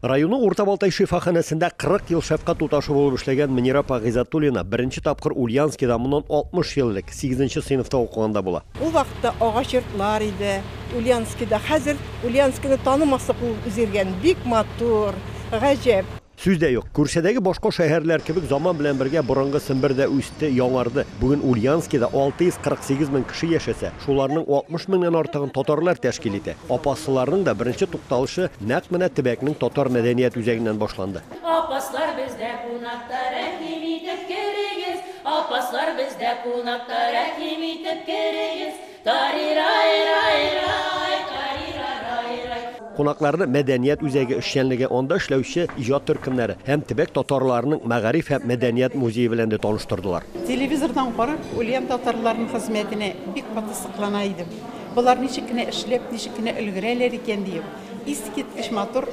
Районың Уртабалтай шифаханәсендә 40 ел шәфкать туташы булып эшләгән Мөнира Гыйззәтуллина беренче тапкыр Ульяновскида моннан 60 ел элек 8нче сыйныфта укыганда була. Ул вакытта агач йортлар иде. Ульяновскида хәзер Ульяновскине танымаслык булып үзгәргән, бик матур, гаҗәп. Сүздә юк, күршәдәге башка шәһәрләр кебек заман белән бергә борынгы Сембер дә үсте, яңарды. Бүген Ульяновскида 648 мең кеше яшәсә, шуларның 60 меңнән артыгын татарлар тәшкил итә. Апасларның да беренче тукталышы нәкъ менә Төбәкнең татар мәдәният үзәгеннән башланды. Апаслар бездә кунакта рәхим итеп керегез, апаслар бездә кунакта рәхим итеп керегез. Кунакларны мәдәният үзәге эшчәнлеге анда эшләүче иҗат төркемнәре һәм Төбәк татарларының мәгариф һәм мәдәният музее белән дә таныштырдылар. Телевизордан карап, Ульян татарларының хезмәтенә бик катысыклана идем. Булар ничек кенә эшләп, ничек кенә өлгерәләр икән дип, искиткеч матур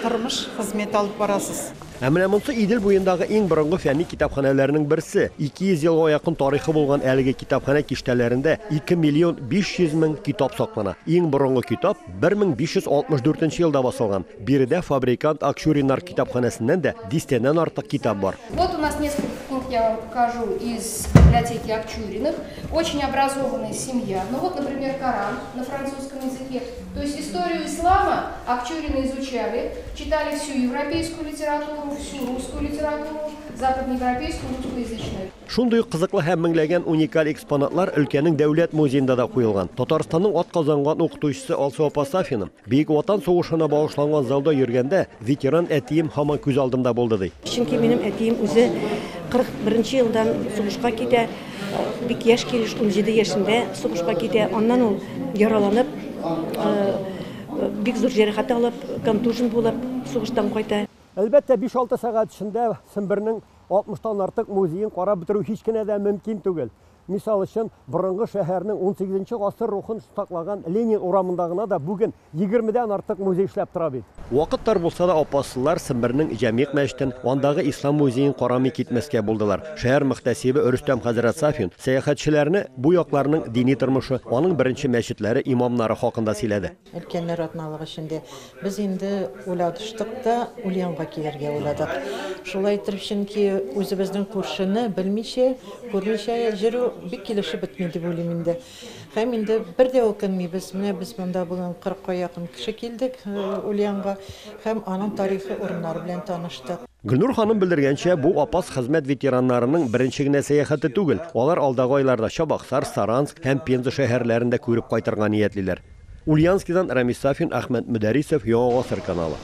тормыш хезмәт алып барасыз. Ә менә монысы Идел буендагы иң борынгы фәнни китапханәләрнең берсе. 200 елга якын тарихы булган әлеге китапханә киштәләрендә 2 миллион 500 мең китап саклана. Иң борынгы китап 1564 елда басылган. Биредә фабрикант Акчуриннар китапханәсеннән дә 10 артык китап бар. Вот у нас несколько книг я вам покажу из библиотеки Акчуриных. Очень образованная семья. Ну вот, например, Коран на французском языке. То есть историю ислама Акчурины изучали, читали всю европейскую литературу, всю русскую литературу, западноевропейскую, русскоязычную. Шундый кызыклы һәм меңләгән уникаль экспонатлар өлкәнең дәүләт музеенда да куелган. Татарстанның атказанган укытучысы Алсу апа Сафина Бөек Ватан сугышына багышланган залда йөргәндә ветеран әтием һаман күз алдымда булды ди. Чөнки минем әтием үзе 41 елдан сугышка китә, бик яшь килеш 17 яшендә сугышка китә. Аннан ул яраланып, бик зур җәрәхәт алып, контужен булып сугыштан кайта. Әлбәттә 5-6 сәгать эчендә Сембернең 60тан артык музеен карап бетерү һич кенә дә мөмкин түгел. Мисал өчен, борынгы шәһәрнең 18нче гасыр рухын саклаган Ленин урамында гына да бүген 20дән артык музей эшләп тора бит. Вакыттар булса да апаслылар Сембернең Җәмигъ мәчетен, андагы ислам музеен карамый китмәскә булдылар. Шәһәр мөхтәсибе Рөстәм хәзрәт Сафин сәяхәтчеләрне бу якларның дини тормышы, аның беренче мәчетләре, имамнары хакында сөйләде. Өлкәннәр атналыгы өчендә без инде уйлаштык та Ульянга килергә уйладык. Шулай итеп, чөнки үзебезнең күршене белмичә, күрмичә җыру бик килешеп бетми дип уйлыйм инде. Һәм инде бер дә укымыйбыз. Менә без монда бүген 40-ка якын кеше килдек Ульянга һәм аның тарихи урыннары белән таныштык. Гөлнур ханым белдергәнчә, бу апас хезмәт ветераннарының беренче генә сәяхәте түгел. Алар алдагы айларда Чабаксар, Саранск һәм Пенза шәһәрләрендә күреп кайтырга ниятлиләр. Ульяновскидан Рамис Сафин, Әхмәт Мөдәрисов, Яңа Гасыр каналы.